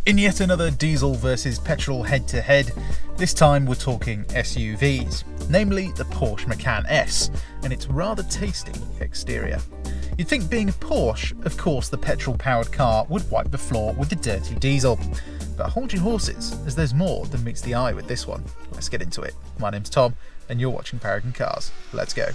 In yet another diesel versus petrol head-to-head, this time we're talking SUVs, namely the Porsche Macan S, and its rather tasty exterior. You'd think being a Porsche, of course the petrol-powered car would wipe the floor with the dirty diesel. But hold your horses, as there's more than meets the eye with this one. Let's get into it. My name's Tom, and you're watching Paragon Cars. Let's go.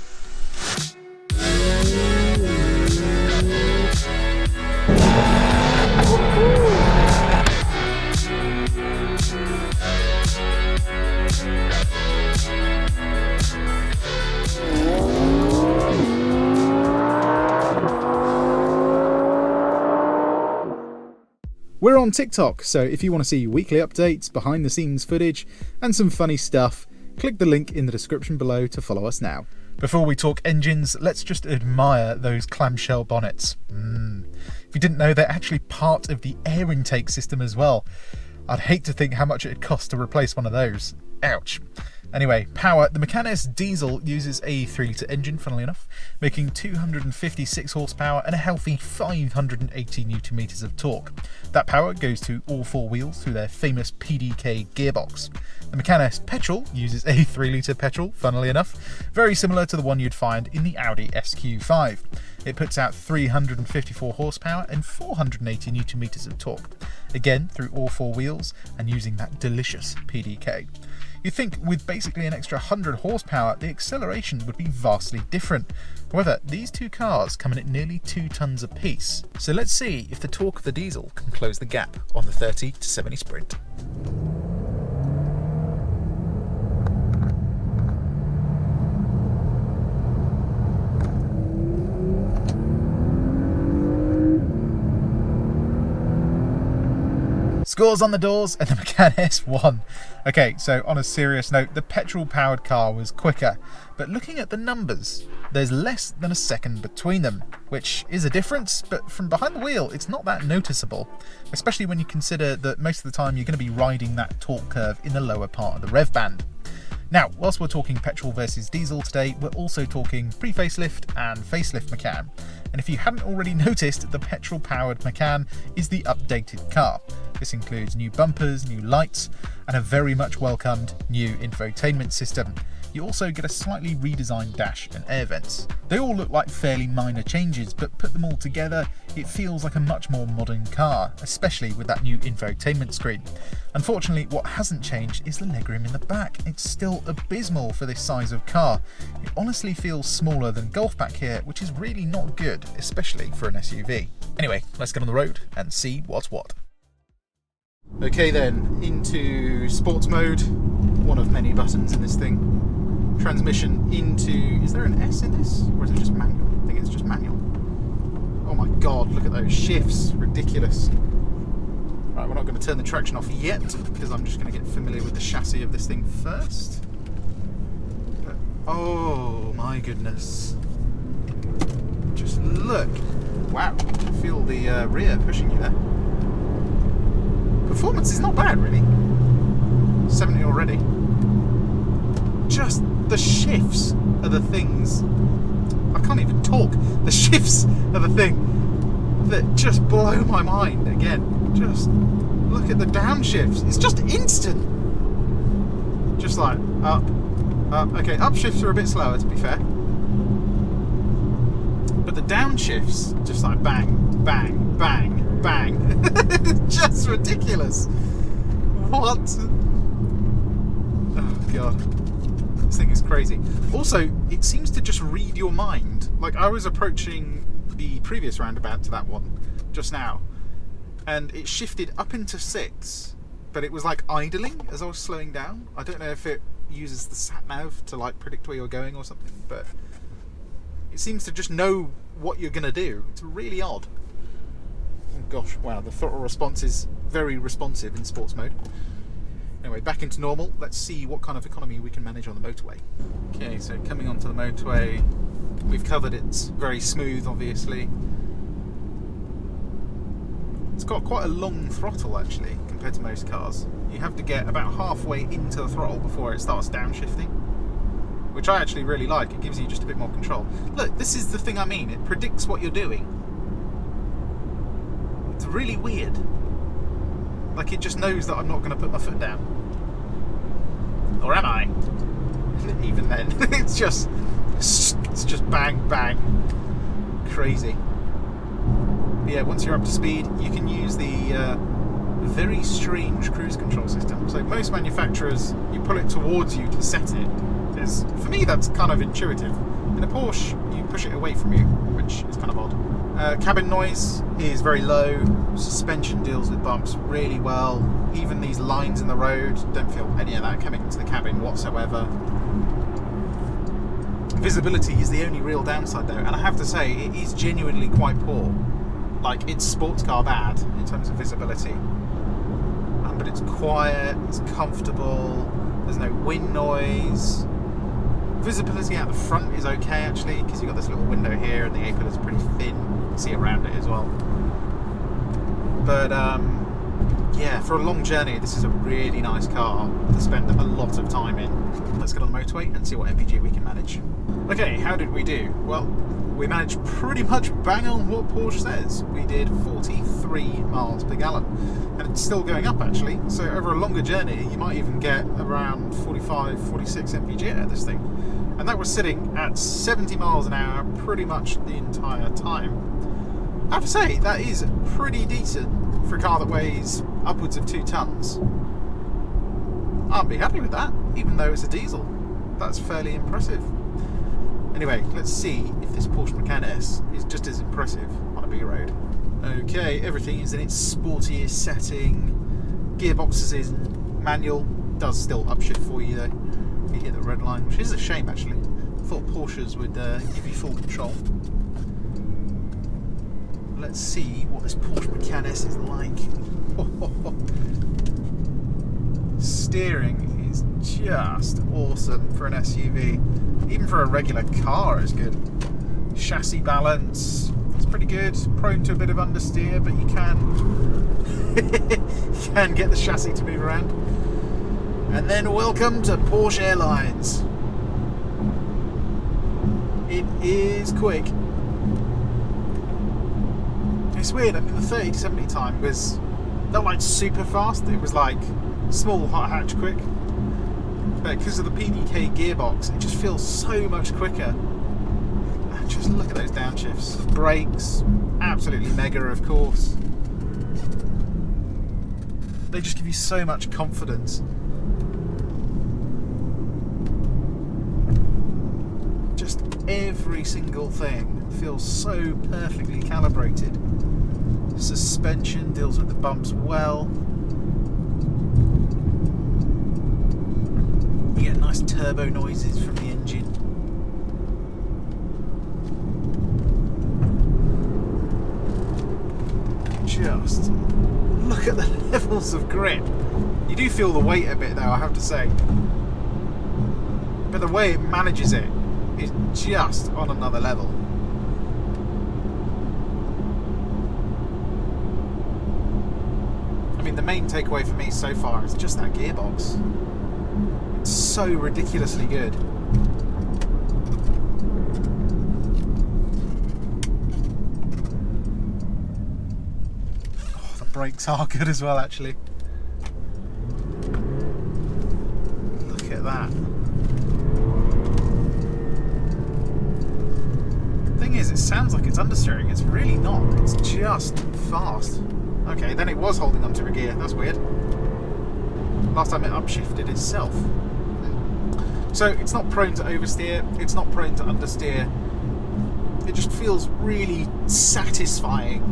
We're on TikTok, so if you want to see weekly updates, behind the scenes footage, and some funny stuff, click the link in the description below to follow us now. Before we talk engines, let's just admire those clamshell bonnets. If you didn't know, they're actually part of the air intake system as well. I'd hate to think how much it'd cost to replace one of those. Ouch. Anyway, power. The Macan S diesel uses a 3-litre engine, funnily enough, making 256 horsepower and a healthy 580 Nm of torque. That power goes to all four wheels through their famous PDK gearbox. The Macan S petrol uses a 3-litre petrol, funnily enough, very similar to the one you'd find in the Audi SQ5. It puts out 354 horsepower and 480 Nm of torque, again through all four wheels and using that delicious PDK. You'd think with basically an extra 100 horsepower, the acceleration would be vastly different. However, these two cars come in at nearly 2 tons apiece. So let's see if the torque of the diesel can close the gap on the 30 to 70 sprint. Scores on the doors and the Macan S won. Okay, so on a serious note, the petrol-powered car was quicker, but looking at the numbers, there's less than a second between them, which is a difference, but from behind the wheel, it's not that noticeable, especially when you consider that most of the time you're going to be riding that torque curve in the lower part of the rev band. Now, whilst we're talking petrol versus diesel today, we're also talking pre-facelift and facelift Macan. And if you hadn't already noticed, the petrol-powered Macan is the updated car. This includes new bumpers, new lights, and a very much welcomed new infotainment system. You also get a slightly redesigned dash and air vents. They all look like fairly minor changes, but put them all together, it feels like a much more modern car, especially with that new infotainment screen. Unfortunately, what hasn't changed is the legroom in the back. It's still abysmal for this size of car. It honestly feels smaller than Golf back here, which is really not good, especially for an SUV. Anyway, let's get on the road and see what's what. Okay then, into sports mode, one of many buttons in this thing. Transmission into, is there an S in this, or is it just manual? I think it's just manual. Oh my god, look at those shifts, ridiculous. Right, we're not going to turn the traction off yet, because I'm just going to get familiar with the chassis of this thing first. But, oh my goodness. Just look. Wow, feel the rear pushing you there. Performance is not bad, really. 70 already. Just the shifts are the things. I can't even talk. The shifts are the thing that just blow my mind again. Just look at the downshifts. It's just instant. Just like up, up. Okay, upshifts are a bit slower, to be fair. But the downshifts, just like bang, bang, bang, bang. It's just ridiculous. What? Oh god, this thing is crazy. Also, it seems to just read your mind. Like, I was approaching the previous roundabout to that one just now, and it shifted up into 6, but it was like idling as I was slowing down. I don't know if it uses the sat nav to like predict where you're going or something, but it seems to just know what you're gonna do. It's really odd. Oh gosh, wow, the throttle response is very responsive in sports mode. Anyway, back into normal. Let's see what kind of economy we can manage on the motorway. Okay, so coming onto the motorway, we've covered it's very smooth, obviously. It's got quite a long throttle, actually, compared to most cars. You have to get about halfway into the throttle before it starts downshifting, which I actually really like. It gives you just a bit more control. Look, this is the thing I mean. It predicts what you're doing. It's really weird. Like, it just knows that I'm not going to put my foot down. Or am I? Even then, it's just bang, bang. Crazy. But yeah, once you're up to speed, you can use the very strange cruise control system. So most manufacturers, you pull it towards you to set it. For me, that's kind of intuitive. In a Porsche, you push it away from you, which is kind of odd. Cabin noise is very low. Suspension deals with bumps really well. Even these lines in the road, don't feel any of that coming into the cabin whatsoever. Visibility is the only real downside though, and I have to say, it is genuinely quite poor. Like, it's sports car bad in terms of visibility. But it's quiet, it's comfortable, there's no wind noise. Visibility out the front is okay actually, because you've got this little window here and the A-pillar is pretty thin. You can see around it as well. But yeah, for a long journey, this is a really nice car to spend a lot of time in. Let's get on the motorway and see what MPG we can manage. Okay, how did we do? Well, we managed pretty much bang on what Porsche says. We did 43 miles per gallon, and it's still going up actually. So over a longer journey, you might even get around 45, 46 MPG out of this thing. And that was sitting at 70 miles an hour pretty much the entire time. I have to say, that is pretty decent for a car that weighs upwards of 2 tons. I'd be happy with that, even though it's a diesel. That's fairly impressive. Anyway, let's see if this Porsche Macan S is just as impressive on a bigger road. Okay, everything is in its sportiest setting. Gearbox is in manual. Does still upshift for you though, if you hit the red line, which is a shame actually. I thought Porsches would give you full control. Let's see what this Porsche Macan S is like. Steering is just awesome for an SUV. Even for a regular car is good. Chassis balance, it's pretty good. Prone to a bit of understeer, but you can you can get the chassis to move around. And then welcome to Porsche Airlines. It is quick. It's weird, I mean the 30 to 70 time was not like super fast, it was like small hot hatch quick. But because of the PDK gearbox, it just feels so much quicker. And just look at those downshifts. Brakes, absolutely mega of course. They just give you so much confidence. Just every single thing feels so perfectly calibrated. Suspension deals with the bumps well. You get nice turbo noises from the engine. Just look at the levels of grip. You do feel the weight a bit though, I have to say. But the way it manages it is just on another level. I mean, the main takeaway for me so far is just that gearbox. It's so ridiculously good. Oh, the brakes are good as well, actually. Look at that. Thing is, it sounds like it's understeering. It's really not. It's just fast. Okay, then it was holding onto a gear. That's weird. Last time it upshifted itself. So it's not prone to oversteer, it's not prone to understeer. It just feels really satisfying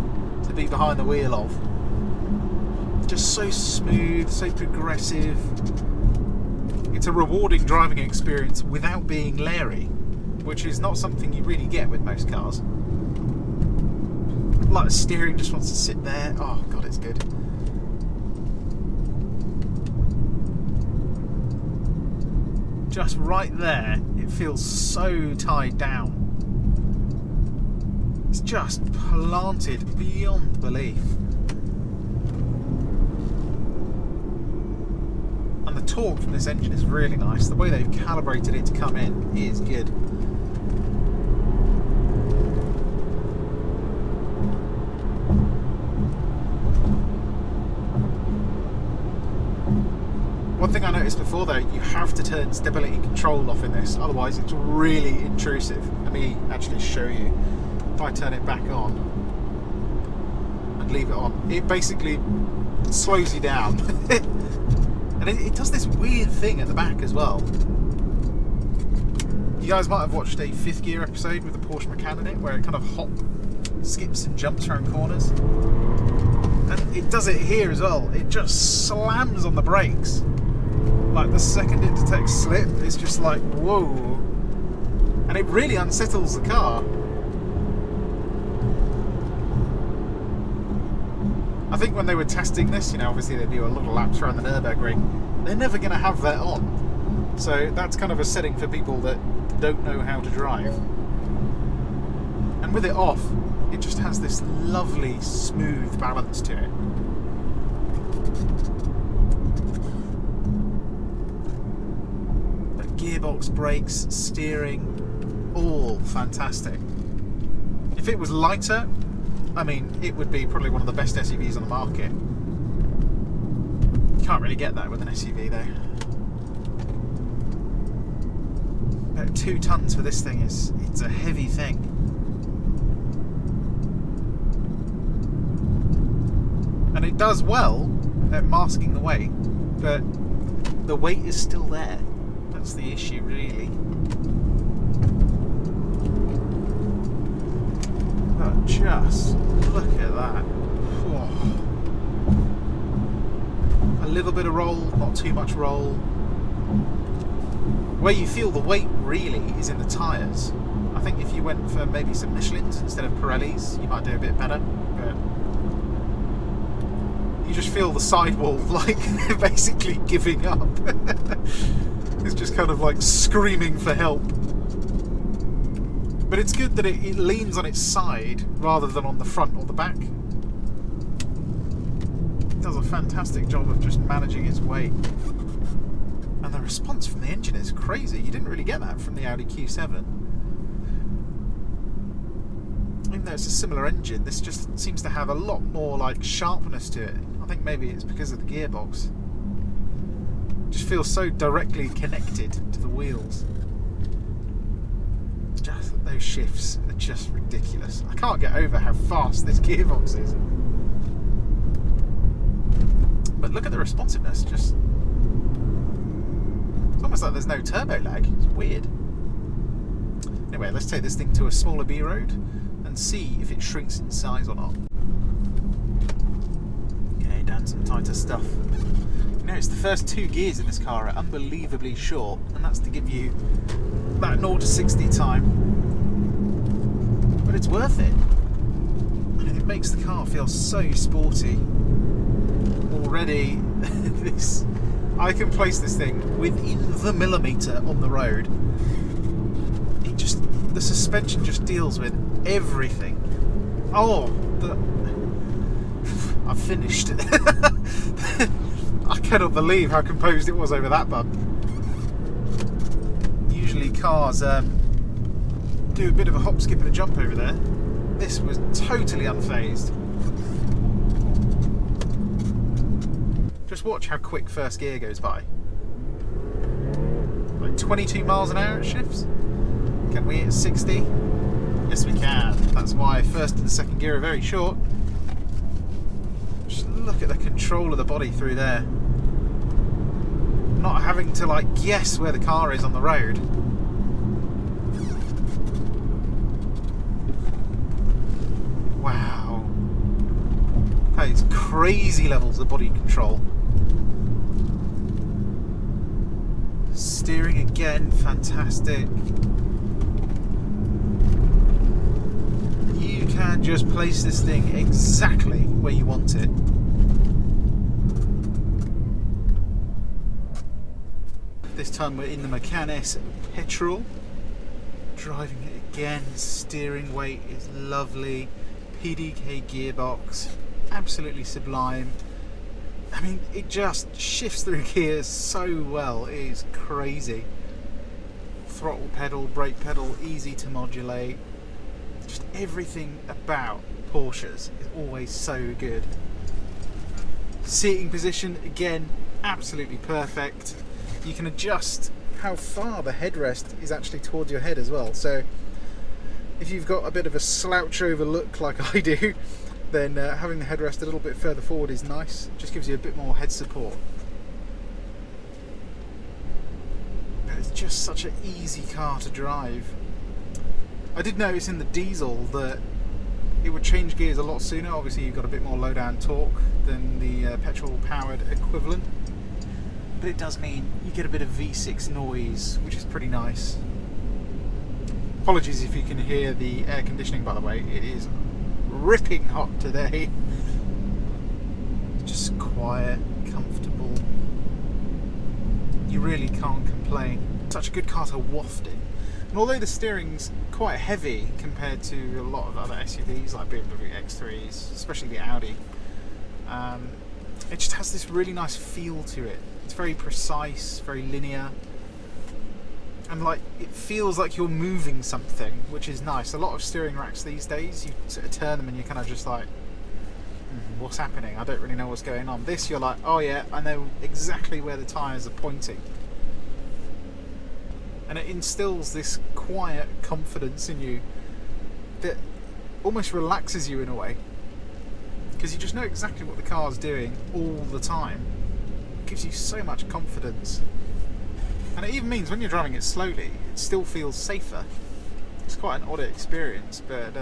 to be behind the wheel of. Just so smooth, so progressive. It's a rewarding driving experience without being leery, which is not something you really get with most cars. Like the steering just wants to sit there. Oh god, it's good. Just right there, it feels so tied down. It's just planted beyond belief. And the torque from this engine is really nice. The way they've calibrated it to come in is good. One thing I noticed before though, you have to turn stability control off in this, otherwise it's really intrusive. Let me actually show you. If I turn it back on and leave it on, it basically slows you down. And it does this weird thing at the back as well. You guys might have watched a fifth gear episode with the Porsche Macan in it, where it kind of skips and jumps around corners. And it does it here as well. It just slams on the brakes. Like the second it detects slip, it's just like, whoa. And it really unsettles the car. I think when they were testing this, obviously they do a lot of laps around the Nürburgring, they're never going to have that on. So that's kind of a setting for people that don't know how to drive. And with it off, it just has this lovely, smooth balance to it. But gearbox, brakes, steering, all fantastic. If it was lighter, it would be probably one of the best SUVs on the market. You can't really get that with an SUV though. About 2 tons for this thing it's a heavy thing. And it does well at masking the weight, but the weight is still there. That's the issue really. But just look at that. Whoa. A little bit of roll, not too much roll. Where you feel the weight really is in the tyres. I think if you went for maybe some Michelins instead of Pirellis, you might do a bit better. But you just feel the sidewall like basically giving up. It's just kind of like screaming for help. But it's good that it leans on its side rather than on the front or the back. It does a fantastic job of just managing its weight. And the response from the engine is crazy. You didn't really get that from the Audi Q7. Even though it's a similar engine, this just seems to have a lot more like sharpness to it. I think maybe it's because of the gearbox. It just feels so directly connected to the wheels. Just those shifts are just ridiculous. I can't get over how fast this gearbox is. But look at the responsiveness. Just it's almost like there's no turbo lag. It's weird. Anyway, let's take this thing to a smaller B road and see if it shrinks in size or not. Okay, down some tighter stuff. It's the first 2 gears in this car are unbelievably short, and that's to give you that 0 to 60 time. But it's worth it. And it makes the car feel so sporty. Already, I can place this thing within the millimetre on the road. The suspension just deals with everything. Oh, I've finished. I cannot believe how composed it was over that bump. Usually cars do a bit of a hop, skip and a jump over there. This was totally unfazed. Just watch how quick first gear goes by. Like 22 miles an hour it shifts. Can we hit 60? Yes we can. That's why first and second gear are very short. Just look at the control of the body through there. Not having to guess where the car is on the road. Wow. That is crazy levels of body control. Steering again, fantastic. You can just place this thing exactly where you want it. This time we're in the Macan S Petrol. Driving it again, steering weight is lovely. PDK gearbox, absolutely sublime. It just shifts through gears so well, it is crazy. Throttle pedal, brake pedal, easy to modulate. Just everything about Porsches is always so good. Seating position, again, absolutely perfect. You can adjust how far the headrest is actually towards your head as well. So if you've got a bit of a slouch over look like I do, then having the headrest a little bit further forward is nice. It just gives you a bit more head support. But it's just such an easy car to drive. I did notice in the diesel that it would change gears a lot sooner. Obviously you've got a bit more low down torque than the petrol powered equivalent, but it does mean you get a bit of V6 noise, which is pretty nice. Apologies if you can hear the air conditioning, by the way. It is ripping hot today. It's just quiet, comfortable. You really can't complain. Such a good car to waft in. And although the steering's quite heavy compared to a lot of other SUVs like BMW X3s, especially the Audi, it just has this really nice feel to it. It's very precise, very linear, and like it feels like you're moving something, which is nice. A lot of steering racks these days, you sort of turn them and you're kind of just like, what's happening? I don't really know what's going on. This, you're like, oh yeah, I know exactly where the tyres are pointing. And it instills this quiet confidence in you that almost relaxes you in a way, because you just know exactly what the car's doing all the time. It gives you so much confidence. And it even means when you're driving it slowly, it still feels safer. It's quite an odd experience, but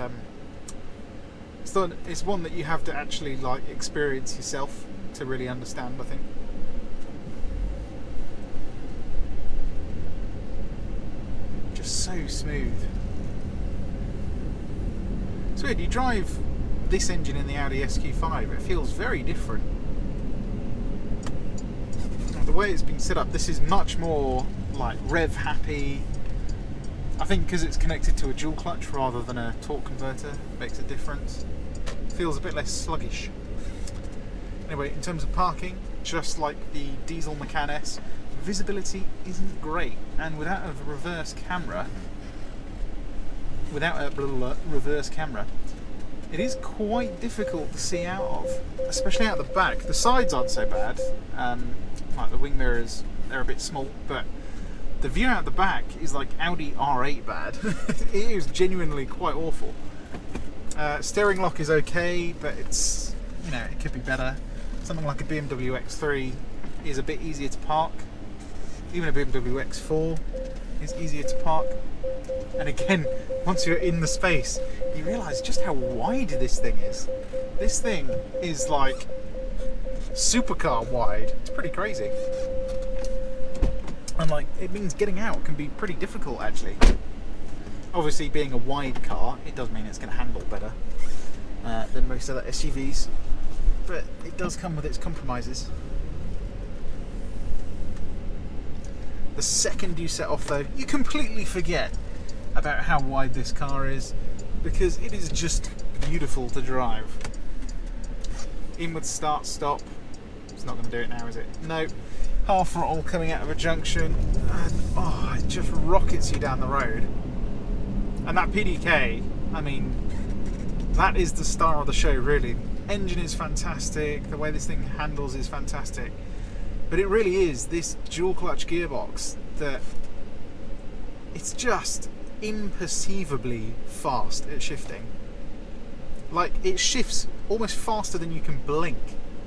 it's one that you have to actually like experience yourself to really understand, I think. Just so smooth. It's weird, you drive this engine in the Audi SQ5, it feels very different. The way it's been set up, this is much more like rev happy. I think because it's connected to a dual clutch rather than a torque converter makes a difference. It feels a bit less sluggish. Anyway, in terms of parking, just like the diesel Macan S, visibility isn't great, and without a reverse camera, it is quite difficult to see out of, especially out the back. The sides aren't so bad, like the wing mirrors, they're a bit small, but the view out the back is like Audi R8 bad. It is genuinely quite awful. Steering lock is okay, but it's, you know, it could be better. Something like a BMW X3 is a bit easier to park. Even a BMW X4 is easier to park. And again, once you're in the space, you realise just how wide this thing is. This thing is like supercar wide. It's pretty crazy. And like, it means getting out can be pretty difficult actually. Obviously, being a wide car, it does mean it's going to handle better than most other SUVs, but it does come with its compromises. The second you set off though, you completely forget about how wide this car is, because it is just beautiful to drive. In with start stop. It's not going to do it now, is it? No. Half throttle coming out of a junction, and oh, it just rockets you down the road. And that PDK, I mean, that is the star of the show really. Engine is fantastic, the way this thing handles is fantastic, but it really is this dual clutch gearbox that it's just imperceivably fast at shifting. Like, it shifts almost faster than you can blink.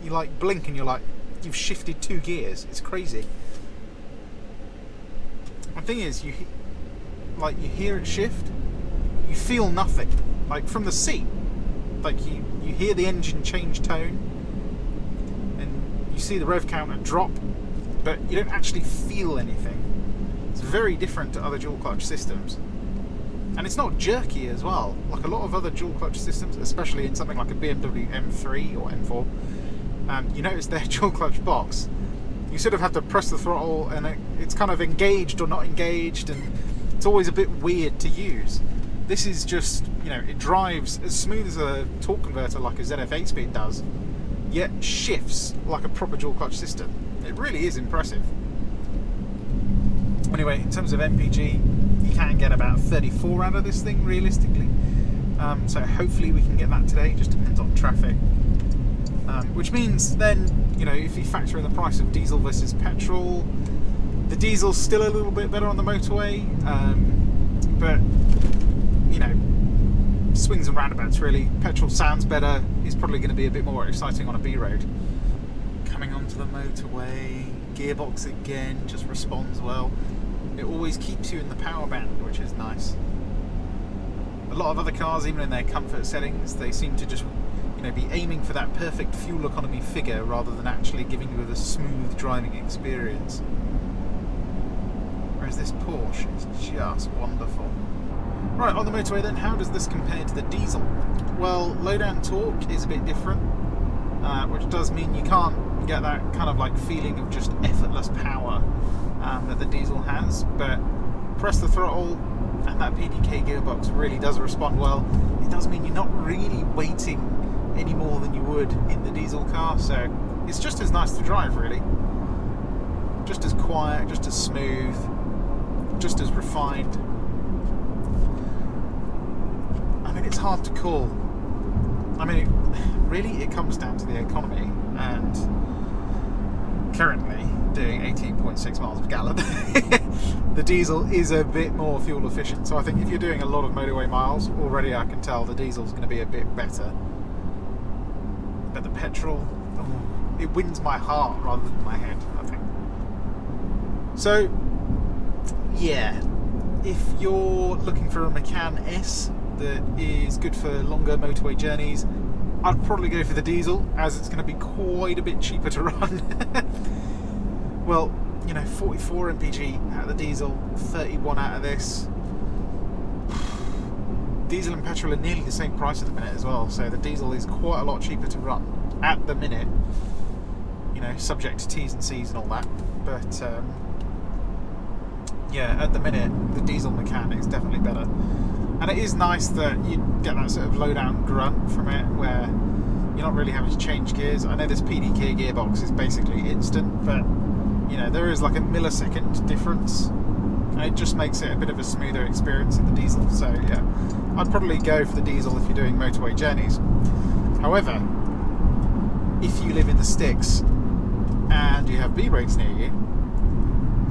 You like blink and you're like, you've shifted 2 gears. It's crazy. The thing is, you hear it shift, you feel nothing. Like from the seat, like you hear the engine change tone and you see the rev counter drop, but you don't actually feel anything. It's very different to other dual clutch systems. And it's not jerky as well. Like a lot of other dual clutch systems, especially in something like a BMW M3 or M4, you notice their dual clutch box, you sort of have to press the throttle and it's kind of engaged or not engaged, and it's always a bit weird to use. This is just, you know, it drives as smooth as a torque converter like a ZF 8-speed does, yet shifts like a proper dual clutch system. It really is impressive. Anyway, in terms of MPG, you can get about 34 out of this thing realistically. So hopefully we can get that today. It just depends on traffic. which means then, you know, if you factor in the price of diesel versus petrol, the diesel's still a little bit better on the motorway, but, you know, swings and roundabouts really. Petrol sounds better, is probably going to be a bit more exciting on a B road. Coming onto the motorway, gearbox again, just responds well. It always keeps you in the power band, which is nice. A lot of other cars, even in their comfort settings, they seem to just, you know, be aiming for that perfect fuel economy figure rather than actually giving you a smooth driving experience. Whereas this Porsche is just wonderful. Right, on the motorway then, how does this compare to the diesel? Well, low down torque is a bit different, which does mean you can't get that kind of like feeling of just effortless power that the diesel has, but press the throttle and that PDK gearbox really does respond well. It does mean you're not really waiting any more than you would in the diesel car, so it's just as nice to drive really. Just as quiet, just as smooth, just as refined. I mean, it's hard to call. I mean, really it comes down to the economy, and currently doing 18.6 miles per gallon. The diesel is a bit more fuel efficient, so I think if you're doing a lot of motorway miles, already I can tell the diesel's going to be a bit better. But the petrol, it wins my heart rather than my head, I think. So, yeah, if you're looking for a Macan S that is good for longer motorway journeys, I'd probably go for the diesel, as it's going to be quite a bit cheaper to run. Well, you know, 44 mpg out of the diesel, 31 out of this. Diesel and petrol are nearly the same price at the minute as well, so the diesel is quite a lot cheaper to run at the minute. You know, subject to T's and C's and all that. But yeah, at the minute, the diesel Macan is definitely better. And it is nice that you get that sort of low down grunt from it, where you're not really having to change gears. I know this PDK gearbox is basically instant, but you know, there is like a millisecond difference, and it just makes it a bit of a smoother experience in the diesel. So yeah, I'd probably go for the diesel if you're doing motorway journeys. However, if you live in the sticks and you have B roads near you,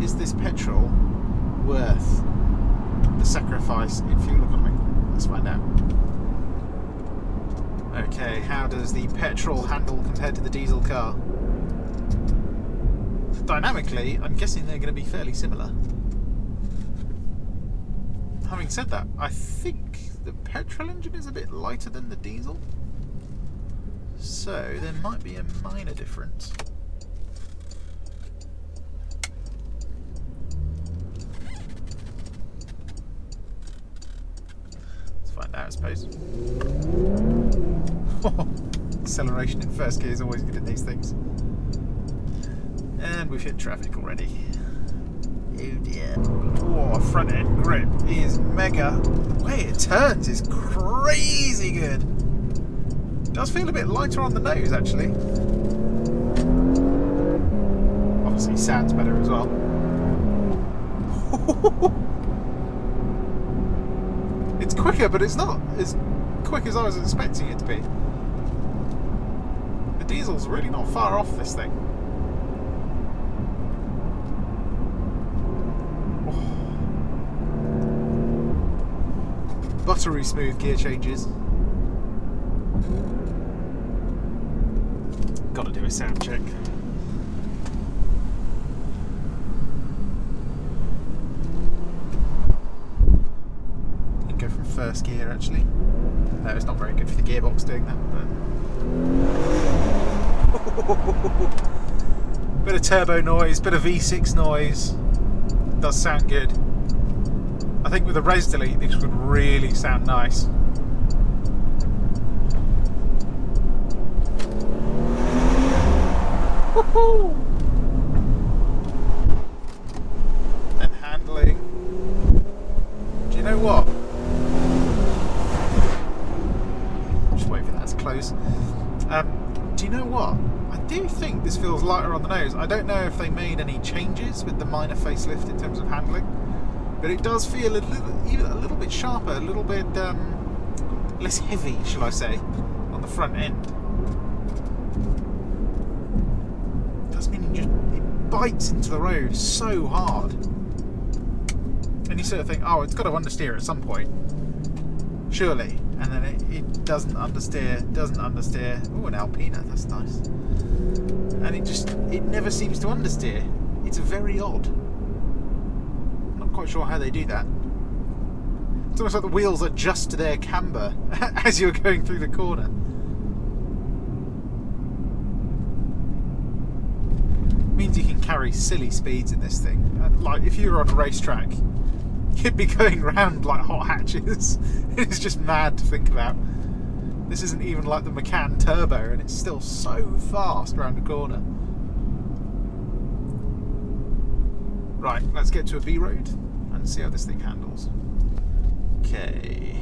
is this petrol worth the sacrifice in fuel economy? Let's find out. Okay, how does the petrol handle compared to the diesel car? Dynamically, I'm guessing they're going to be fairly similar. Having said that, I think the petrol engine is a bit lighter than the diesel, so there might be a minor difference. Let's find out, I suppose. Acceleration in first gear is always good in these things. And we've hit traffic already. Oh dear. Oh, front end grip is mega. The way it turns is crazy good. It does feel a bit lighter on the nose actually. Obviously sounds better as well. It's quicker, but it's not as quick as I was expecting it to be. The diesel's really not far off this thing. Buttery smooth gear changes. Got to do a sound check. You can go from first gear actually. No, it's not very good for the gearbox doing that, but bit of turbo noise, bit of V6 noise. Does sound good. I think with a res delete this would really sound nice. Woohoo! And handling. Do you know what? Just wait for that to close. Do you know what? I do think this feels lighter on the nose. I don't know if they made any changes with the minor facelift in terms of handling, but it does feel even a little bit sharper, a little bit less heavy, shall I say, on the front end. It does mean it bites into the road so hard. And you sort of think, oh, it's got to understeer at some point, surely. And then it doesn't understeer. Oh, an Alpina, that's nice. And it never seems to understeer. It's very odd. Not quite sure how they do that. It's almost like the wheels adjust to their camber as you're going through the corner. It means you can carry silly speeds in this thing. Like if you were on a racetrack, you'd be going round like hot hatches. It's just mad to think about. This isn't even like the Macan Turbo, and it's still so fast around the corner. Right, let's get to a B road and see how this thing handles. Okay.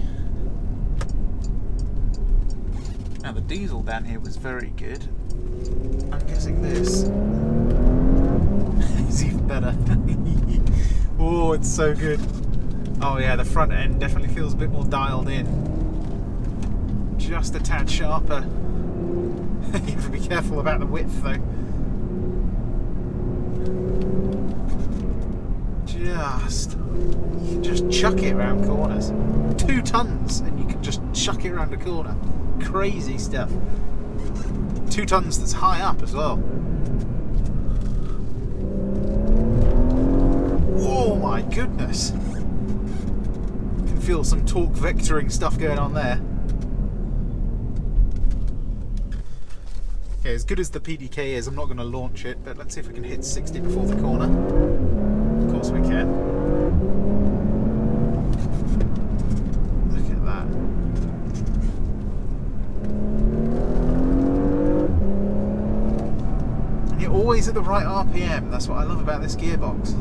Now the diesel down here was very good. I'm guessing this is even better. Oh, it's so good. Oh yeah, the front end definitely feels a bit more dialed in. Just a tad sharper. You have to be careful about the width though. You can just chuck it around corners. 2 tons and you can just chuck it around a corner. Crazy stuff. 2 tons that's high up as well. Oh my goodness. Can feel some torque vectoring stuff going on there. Okay, as good as the PDK is, I'm not going to launch it, but let's see if we can hit 60 before the corner. Of course we can. Look at that. And you're always at the right RPM. That's what I love about this gearbox.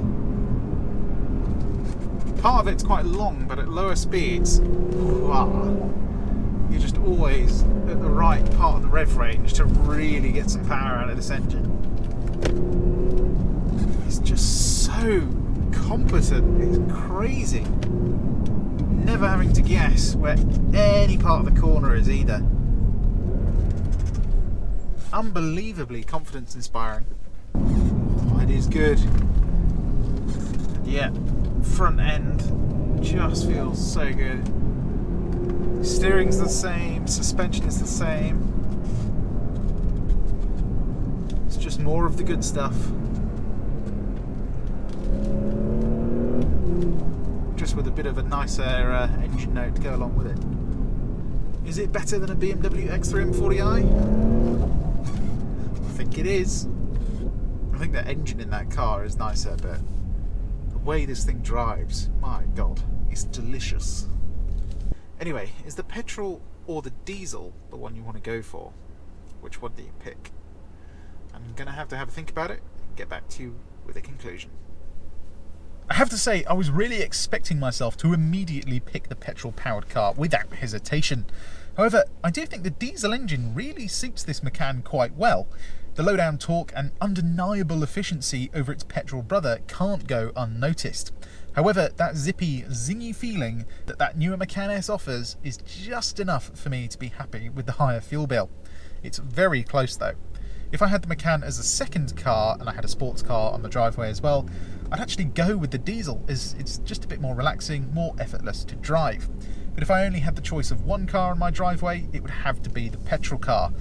Part of it's quite long, but at lower speeds, wow, you're just always at the right part of the rev range to really get some power out of this engine. It's just so competent, it's crazy. Never having to guess where any part of the corner is either. Unbelievably confidence inspiring. Oh, it is good. Yeah, front end just feels so good. Steering's the same, suspension is the same. It's just more of the good stuff. Just with a bit of a nicer engine note to go along with it. Is it better than a BMW X3 M40i? I think it is. I think the engine in that car is nicer, but the way this thing drives, my god, it's delicious. Anyway, is the petrol or the diesel the one you want to go for? Which one do you pick? I'm going to have a think about it and get back to you with a conclusion. I have to say, I was really expecting myself to immediately pick the petrol-powered car without hesitation. However, I do think the diesel engine really suits this Macan quite well. The low-down torque and undeniable efficiency over its petrol brother can't go unnoticed. However, that zippy, zingy feeling that newer Macan S offers is just enough for me to be happy with the higher fuel bill. It's very close though. If I had the Macan as a second car and I had a sports car on the driveway as well, I'd actually go with the diesel, as it's just a bit more relaxing, more effortless to drive. But if I only had the choice of one car on my driveway, it would have to be the petrol car,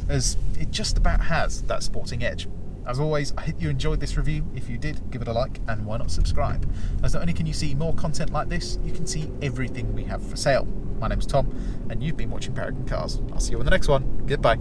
as it just about has that sporting edge. As always, I hope you enjoyed this review. If you did, give it a like, and why not subscribe? As not only can you see more content like this, you can see everything we have for sale. My name's Tom, and you've been watching Paragon Cars. I'll see you on the next one. Goodbye.